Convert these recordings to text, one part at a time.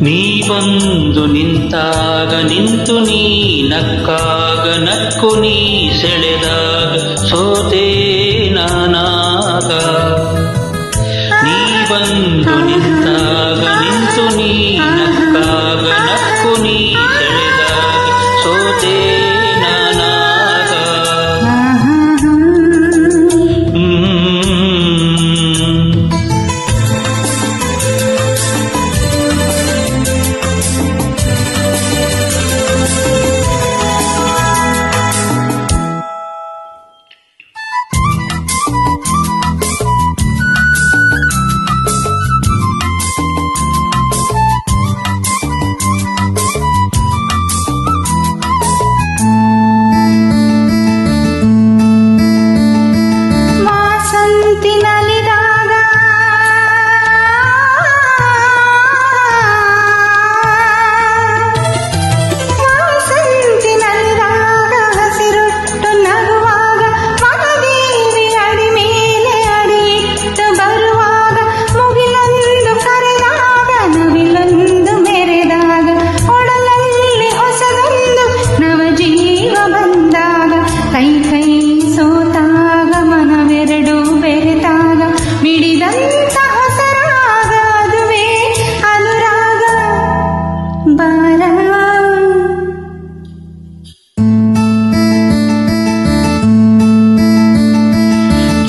ನೀ ಬಂದು ನಿಂತಾಗ ನಿಂತು ನೀ ನಕ್ಕಾಗ ನಕ್ಕು ನೀ ಸೆಳೆದಾಗ ಸೋತೆ ನಾನಾಗ. ನೀ ಬಂದು ನಿಂತಾಗ ನಿಂತು ನೀ ನಕ್ಕಾಗ ನಕ್ಕು ನೀ ಸೆಳೆದಾಗ ಸೋತೆ ನಾನಾಗ.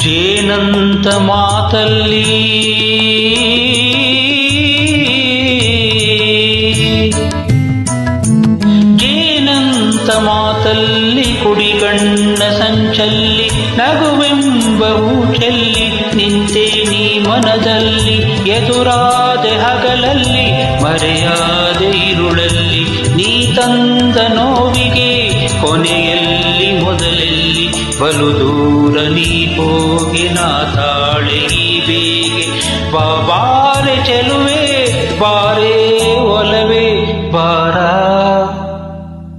ಜೇನಂತ ಮಾತಲ್ಲಿ ಜೇನಂತ ಮಾತಲ್ಲಿ ಕುಡಿಗಣ್ಣ ಸಂಚಲ್ಲಿ ನಗುವೆಂಬ ಹೂಚೆಲ್ಲಿ ನಿಂತೆ ನೀ ಮನದಲ್ಲಿ. ಎದುರಾದೆ ಹಗಲಲ್ಲಿ ಮರೆಯಾದೆ ಇರುಳಲ್ಲಿ ನೀ ತಂದ ನೋವಿಗೆ ಕೊನೆಯಲ್ಲಿ ಮೊದಲಲ್ಲಿ ಬಲು ದೂರ ನೀ ಹೋಗಿ ನಾ ತಾಳೆ ಈ ಬೇಗೆ. ಬಾರೆ ಚೆಲುವೆ ಬಾರೇ ಒಲವೇ ಬಾರ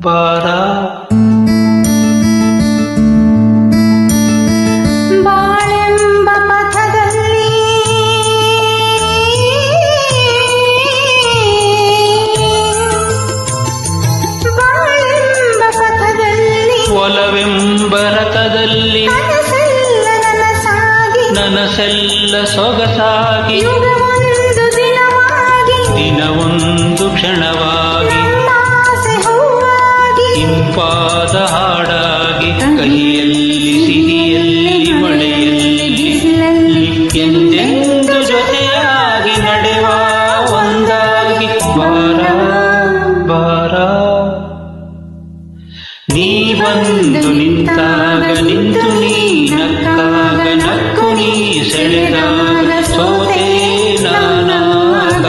ಬಾರ. ಬಾಳೆಂಬ ಪಥದಲ್ಲಿ ಒಲವೆಂಬ ರಥದಲ್ಲಿ ನನಸೆಲ್ಲ ಸೊಗಸಾಗಿ ದಿನವೊಂದು ಕ್ಷಣವಾಗಿ ಇಂಪಾದ ಹಾಡಾಗಿ ಕಹಿಯಲ್ಲಿ ಸಿಹಿಯಲ್ಲಿ ಮಳೆಯಲ್ಲಿ ಎಂದೆಂದು ಜೊತೆಯಾಗಿ ನಡೆವ ಒಂದಾಗಿ ಬಾರ ಬಾರ. ನೀ ಬಂದು ನಿಂತಾಗ ನಿಂತು ನೀ ನಕ್ಕಾಗ ನಕ್ಕು ನೀ ಸೆಳೆದಾಗ ಸೋತೆ ನಾನಾಗ.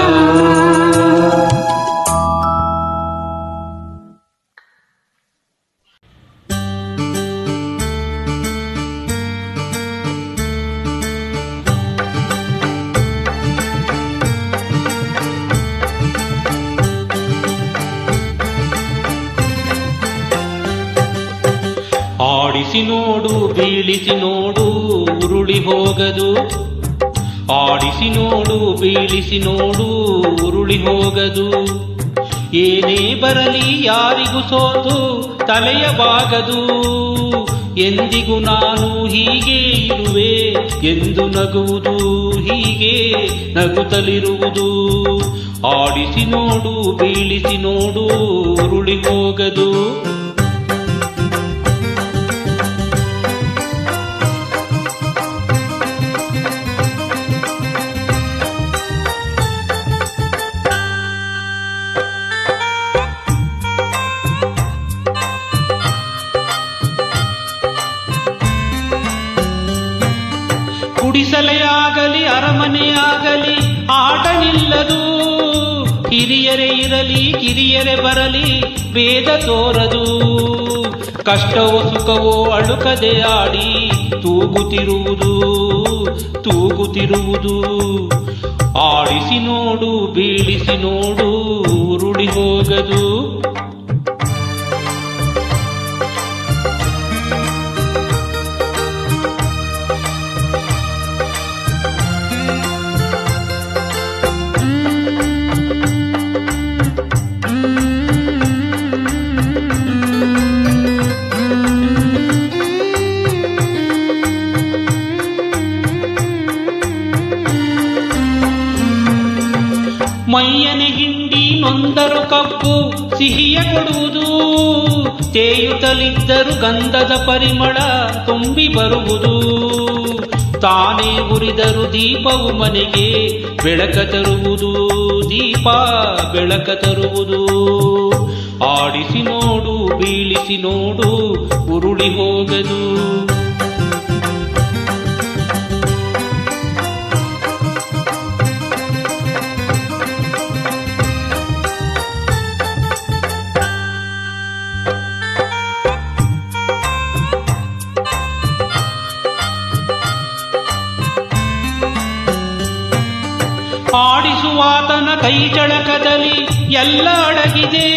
ಆಡಿಸಿ ನೋಡು ಬೀಳಿಸಿ ನೋಡು ಉರುಳಿ ಹೋಗದು. ಆಡಿಸಿ ನೋಡು ಬೀಳಿಸಿ ನೋಡು ಉರುಳಿ ಹೋಗದು. ಏನೇ ಬರಲಿ ಯಾರಿಗೂ ಸೋತು ತಲೆಯ ಬಾಗದು. ಎಂದಿಗೂ ನಾನು ಹೀಗೆ ಇರುವೆ ಎಂದು ನಗುವುದು ಹೀಗೆ ನಗುತ್ತಲಿರುವುದು. ಆಡಿಸಿ ನೋಡು ಬೀಳಿಸಿ ನೋಡು ಉರುಳಿ ಹೋಗದು. ಗುಡಿಸಲೆಯಾಗಲಿ ಅರಮನೆಯಾಗಲಿ ಆಟ ನಿಲ್ಲದು. ಹಿರಿಯರೇ ಇರಲಿ ಕಿರಿಯರೇ ಬರಲಿ ಭೇದ ತೋರದು. ಕಷ್ಟವೋ ಸುಖವೋ ಅಳುಕದೆ ಆಡಿ ತೂಗುತ್ತಿರುವುದು ತೂಗುತ್ತಿರುವುದು. ಆಡಿಸಿ ನೋಡು ಬೀಳಿಸಿ ನೋಡು ಉರುಳಿ ಹೋಗದು. ಮೈಯನೆ ಹಿಂಡಿ ನೊಂದರು ಕಬ್ಬು ಸಿಹಿಯ ಕೊಡುವುದು, ತೇಯುತ್ತಲಿದ್ದರು ಗಂಧದ ಪರಿಮಳ ತುಂಬಿ ಬರುವುದು. ತಾನೇ ಉರಿದರು ದೀಪವು ಮನೆಗೆ ಬೆಳಕ ತರುವುದು, ದೀಪ ಬೆಳಕ ತರುವುದು. ಆಡಿಸಿ ನೋಡು ಬೀಳಿಸಿ ನೋಡು ಉರುಳಿ ಹೋಗದು. ಆಡಿಸುವಾತನ ಕೈ ಚಳಕದಲ್ಲಿ ಎಲ್ಲ ಅಡಗಿದೆ,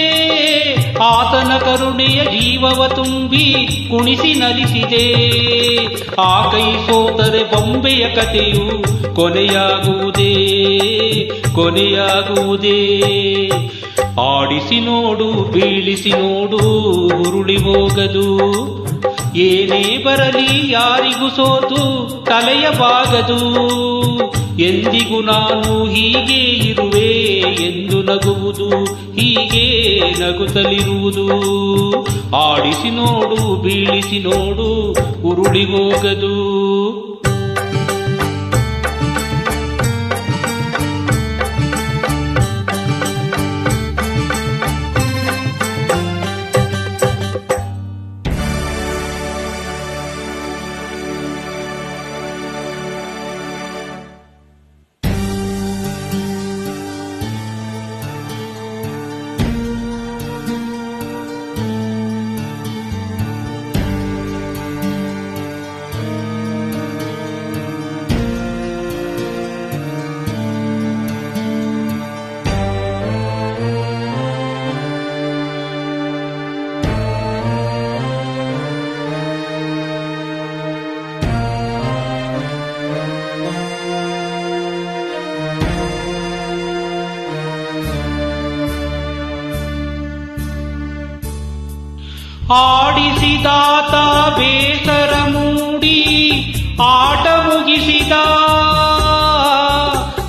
ಆತನ ಕರುಣೆಯ ಜೀವವ ತುಂಬಿ ಕುಣಿಸಿ ನಲಿಸಿದೆ. ಆ ಕೈ ಸೋತರೆ ಬೊಂಬೆಯ ಕಥೆಯು ಕೊನೆಯಾಗುವುದೇ ಕೊನೆಯಾಗುವುದೇ. ಆಡಿಸಿ ನೋಡು ಬೀಳಿಸಿ ನೋಡು ಉರುಳಿ ಹೋಗದು. ಏನೇ ಬರಲಿ ಯಾರಿಗೂ ಸೋತು ತಲೆಯ ಬಾಗದು. ಎಂದಿಗೂ ನಾನು ಹೀಗೆ ಇರುವೆ ಎಂದು ನಗುವುದು, ಹೀಗೆ ನಗುತ್ತಲಿರುವುದು. ಆಡಿಸಿ ನೋಡು ಬೀಳಿಸಿ ನೋಡು ಉರುಳಿ ಹೋಗದು. ಆಡಿಸಿದಾತ ಬೇಸರ ಮೂಡಿ ಆಟ ಮುಗಿಸಿದ,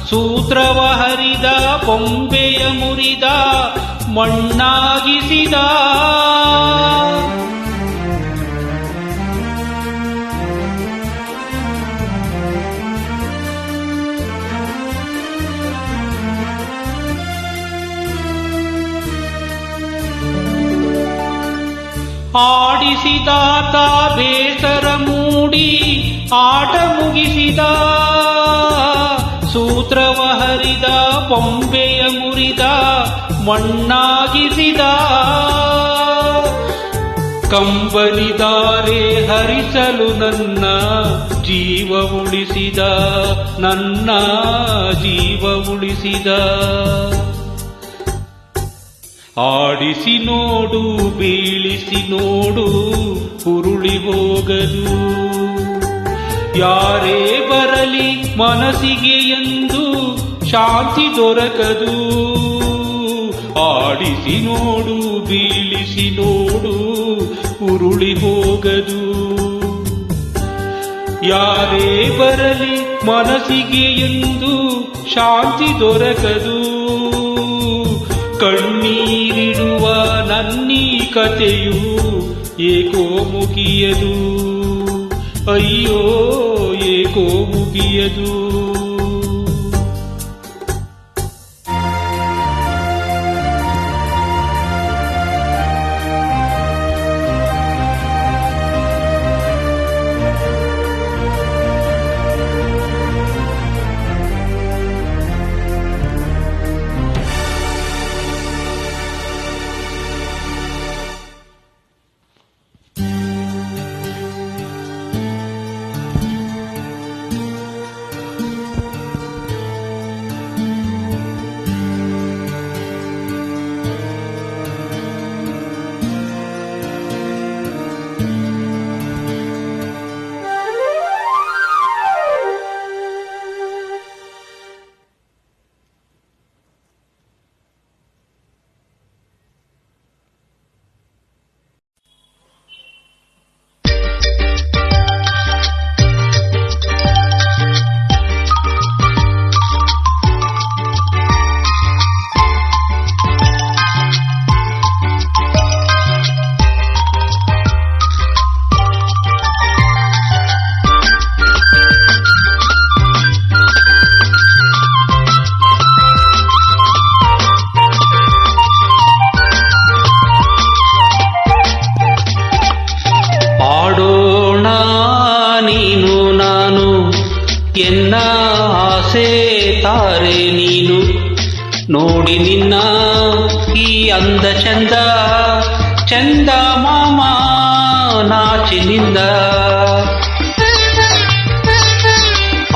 ಸೂತ್ರವ ಹರಿದ ಬೊಂಬೆಯ ಮುರಿದ ಮಣ್ಣಾಗಿಸಿದ. ಆಡಿಸಿದಾತ ಬೇಸರ ಮೂಡಿ ಆಟ ಮುಗಿಸಿದ, ಸೂತ್ರವ ಹರಿದ ಬೊಂಬೆಯ ಮುರಿದ ಮಣ್ಣಾಗಿಸಿದ. ಕಂಬನಿದಾರೆ ಹರಿಸಲು ನನ್ನ ಜೀವ ಉಳಿಸಿದ, ನನ್ನ ಜೀವ ಉಳಿಸಿದ. ಆಡಿಸಿ ನೋಡು ಬೀಳಿಸಿ ನೋಡು ಉರುಳಿ ಹೋಗದು. ಯಾರೇ ಬರಲಿ ಮನಸ್ಸಿಗೆ ಎಂದು ಶಾಂತಿ ದೊರಕದು. ಆಡಿಸಿ ನೋಡು ಬೀಳಿಸಿ ನೋಡು ಉರುಳಿ ಹೋಗದು. ಯಾರೇ ಬರಲಿ ಮನಸ್ಸಿಗೆ ಎಂದು ಶಾಂತಿ ದೊರಕದು. ಕಣ್ಣೀರಿಡುವ ನನ್ನೀ ಕಥೆಯು ಏಕೋ ಮುಗಿಯದು, ಅಯ್ಯೋ ಏಕೋ ಮುಗಿಯದು. ನಿನ್ನ ಈ ಅಂದ ಚಂದ ಚಂದ ಮಾಮ ನಾಚಿನಿಂದ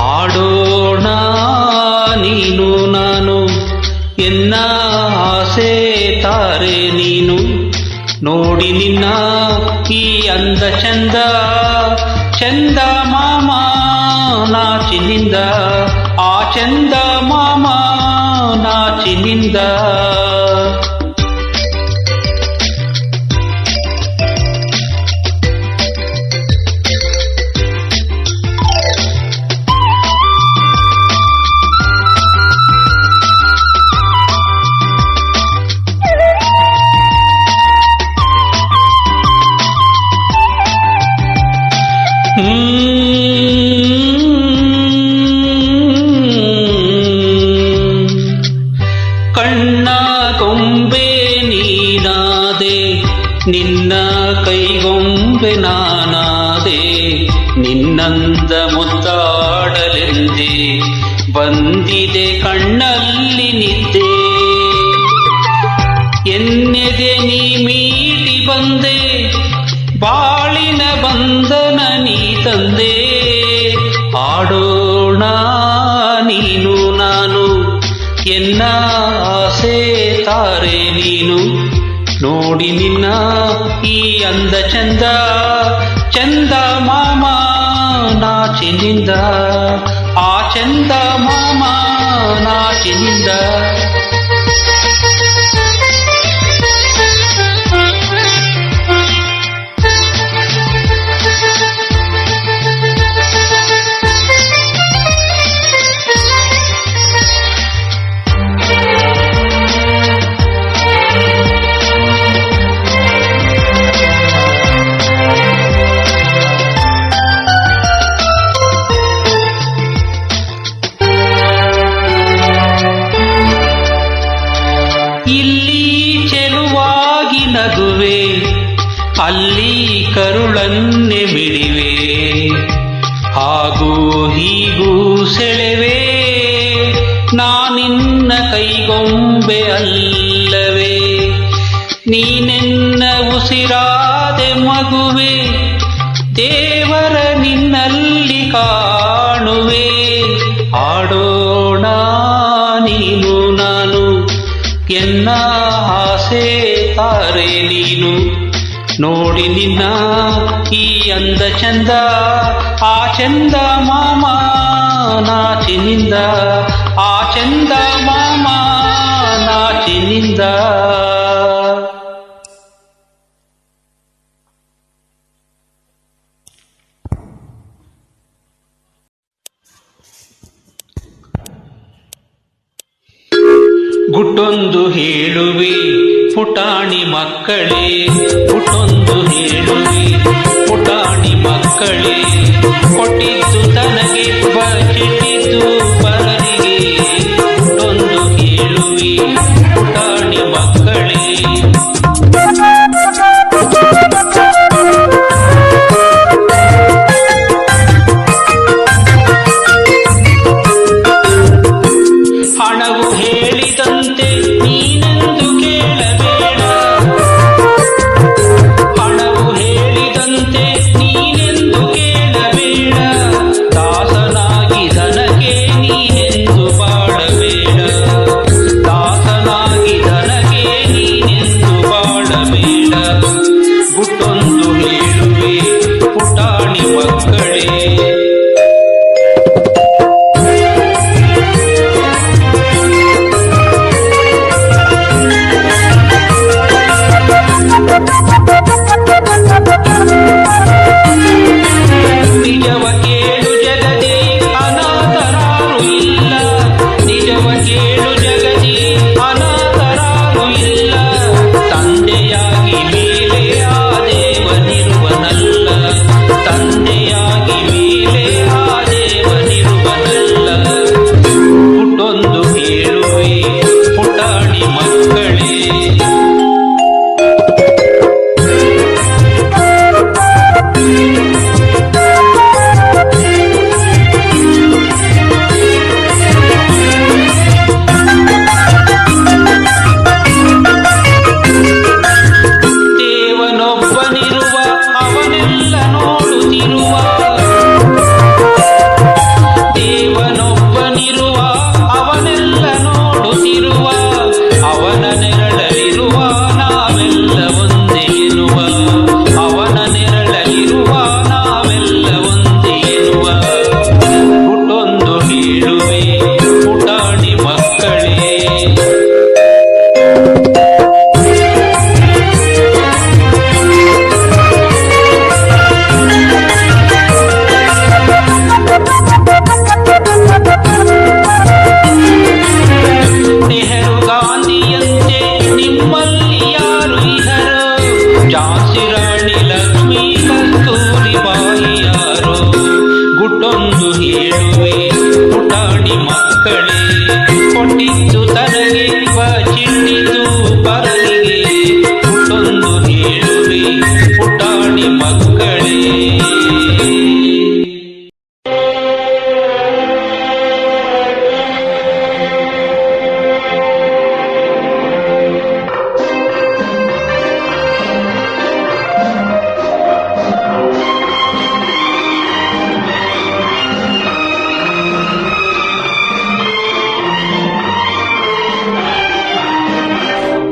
ಆಡೋಣ ನೀನು ನಾನು ಎನ್ನ ಆಸೆ ತಾರೆ ನೀನು ನೋಡಿ ನಿನ್ನ ಈ ಅಂದ ಚಂದ ಚಂದ ಮಾಮ ನಾಚಿನಿಂದ ಆ ಚಂದ ಮಾಮ ನಾಚಿನಿಂದ ಕಣ್ಣ ಗೊಂಬೆ ನೀನಾದೆ ನಿನ್ನ ಕೈಗೊಂಬೆ ನಾನಾದೆ ನಿನ್ನಂದ ಮುದ್ದಾಡಲೆಂದೇ ಬಂದಿದೆ ಕಣ್ಣಲ್ಲಿ ನಿದ್ದೆ ಎನ್ನೆದೆ ನೀ ಮೀಟಿ ಬಂದೆ ಬಾಳಿನ ಬಂಧನ ನೀ ತಂದೆ ಆಡೋಣ ನೀನು ನಾನು ಎನ್ನ ಆಸೆ ತಾರೆ ನೀನು ನೋಡಿ ನಿನ್ನ ಈ ಅಂದ ಚಂದ ಚಂದ ಮಾಮ ನಾಚಿನಿಂದ ಆ ಚಂದ ಮಾಮ ನಾಚಿನಿಂದ ಇಲ್ಲಿ ಚೆಲುವಾಗಿ ನಗುವೆ ಅಲ್ಲಿ ಕರುಳನ್ನೆ ಮಿಡಿವೆ ಹಾಗೂ ಹೀಗೂ ಸೆಳೆವೆ ನಾನಿನ್ನ ಕೈಗೊಂಬೆ ಅಲ್ಲವೇ ನೀನೆನ್ನ ಉಸಿರಾದೆ ಮಗುವೆ ದೇವರ ನಿನ್ನಲ್ಲಿ ಕಾಣುವೆ ಆಡೋಣ ನೀನು ನಾನು ಎನ್ನ ಆಸೆ ತಾರೆ ನೀನು ನೋಡಿ ನಿನ್ನ ಈ ಅಂದ ಚಂದ ಆ ಚಂದ ಮಾಮ ನಾಚಿನಿಂದ ಆ ಚಂದ ಮಾಮ ನಾಚಿನಿಂದ ಗುಟ್ಟೊಂದು ಹೇಳುವೆ ಪುಟಾಣಿ ಮಕ್ಕಳೇ ಗುಟ್ಟೊಂದು ಹೇಳುವೆ ಪುಟಾಣಿ ಮಕ್ಕಳೇ ಕೊಟ್ಟಿದ್ದು ತನಗೆ ಬಚ್ಚಿಟ್ಟಿದ್ದು ಪರರಿಗೆ ಗುಟ್ಟೊಂದು ಹೇಳುವೆ ಪುಟಾಣಿ ಮಕ್ಕಳೇ ಹಣವು ಹೇಳಿದಂತೆ ನೀನೆಂದು ಕೇಳಬೇಡ ಹಣವು ಹೇಳಿದಂತೆ ನೀನೆಂದು ಕೇಳಬೇಡ ದಾಸನಾಗಿ ಧನಕ್ಕೆ ನೀನೆಂದು ಬಾಳಬೇಡ ದಾಸನಾಗಿ ಧನಕ್ಕೆ ನೀನೆಂದು ಬಾಳಬೇಡ ಗುಟ್ಟೊಂದು ಹೇಳುವೆ ಪುಟಾಣಿ ಮಕ್ಕಳೇ ನಿಜವ ಕೇಳು ಜಗದಿ ಅನಾಥರಾರು ಇಲ್ಲ ನಿಜವ ಕೇಳು ಜಗದಿ ಅನಾಥರಾರು ಇಲ್ಲ ತಂದೆಯಾಗಿ ಮೇಲೆ ಆ ದೇವನಿರುವನಲ್ಲ ತಂದೆಯಾಗಿ ಮೇಲೆ ಆ ದೇವನಿರುವನಲ್ಲ ಪುಟ್ಟೊಂದು ಹೇಳುವೆ ಪುಟಾಣಿ ಮಕ್ಕಳೇ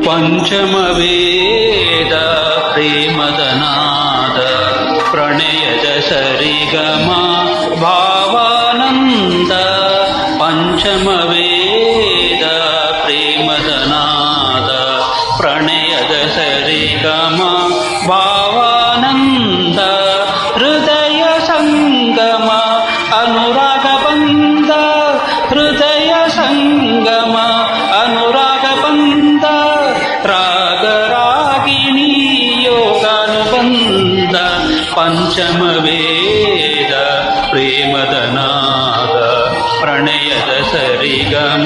ಪಂಚಮವೇದ ಪ್ರೇಮದ ನಾದ ಪ್ರಣಯದ ಸರಿಗಮ ಭಾವಾನಂದ ಪಂಚಮವೇದ ಪ್ರೇಮದ ನಾದ ಪ್ರಣಯದ ಸರಿಗಮ ಭಾವಾನಂದ ಹೃದಯ ಸಂಗಮ ಅನುರಾಗ ಬಂದ ಹೃದಯ ಸಂಗಮ ಅನುರಾಗ ಬಂದ ರಾಗರಾಗಿಣಿ ಯೋಗಾನುಬಂಧ ಪಂಚಮವೇದ ಪ್ರೇಮದ ನಾದ ಪ್ರಣಯದ ಸರಿಗಮ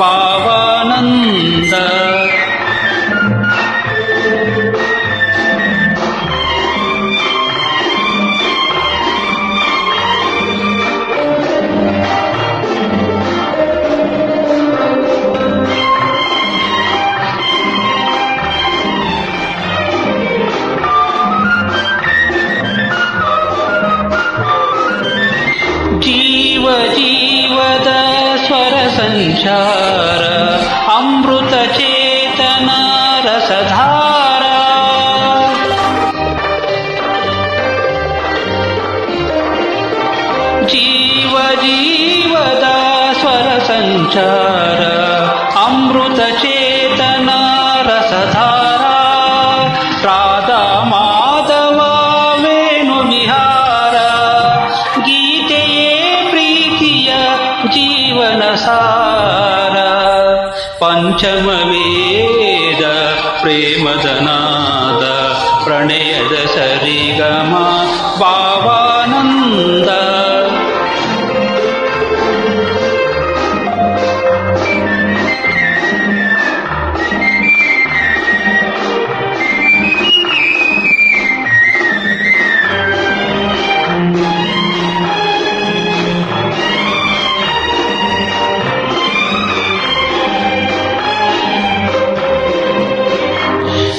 ಭಾವಾನಂದ ಜೀವ ಜೀವದ ಸ್ವರ ಸಂಚಾರ ಅಮೃತ ಚೇತನ ರಸಧಾರ ಜೀವ ಜೀವದ ಸ್ವರ ಸಂಚಾರ ಅಮೃತ ಚೇತನ ರಸಧಾರ ರಾಧಾ ಮಾಧವ ವೇಣು ವಿಹಾರ ಗೀತೆಯೇ ಪ್ರೀತಿಯ ಜೀವನ ಸಾರ ಪಂಚಮವೇದ ಪ್ರೇಮದ ನಾದ ಪ್ರಣಯದ ಸರಿಗಮ ಭಾವಾನಂದ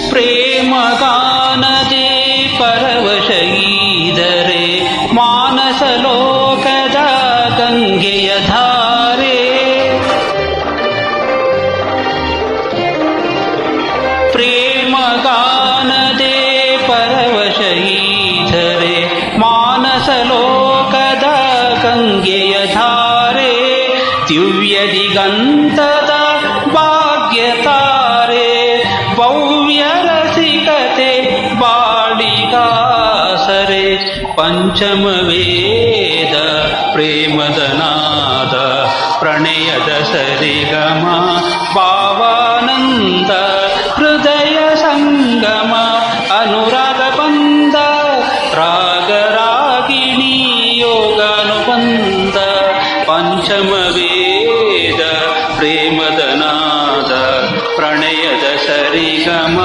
ಪ್ರೇಮ ಗಾನದೆ ಪರವಶಗೀದರೆ ಮಾನಸ ಲೋಕದ ಗಂಗೆಯ ಧಾರೆ ಪ್ರೇಮ ಗಾನದೆ ಪರವಶಗೀದರೆ ಮಾನಸ ಲೋಕದ ಗಂಗೆಯ ಧಾರೆ ದಿವ್ಯ ದಿಗಂತದ ಭಾಗ್ಯತಾರೆ ಭವ್ಯ ರಸಿಕತೆ ಬಾಳಿಗಾಸರೆ ಪಂಚಮವೇದ ಪ್ರೇಮದ ನಾದ ಪ್ರಣಯದ ಸರಿಗಮ ಭಾವಾನಂದ ಹೃದಯ ಸಂಗಮ ಅನುರಾಗ ಬಂದ ರಾಗರಾಗಿಣಿ ಯೋಗಾನುಬಂಧ ಪಂಚಮವೇದ ಪ್ರೇಮದ ನಾದ ಪ್ರಣಯದ ಸರಿಗಮ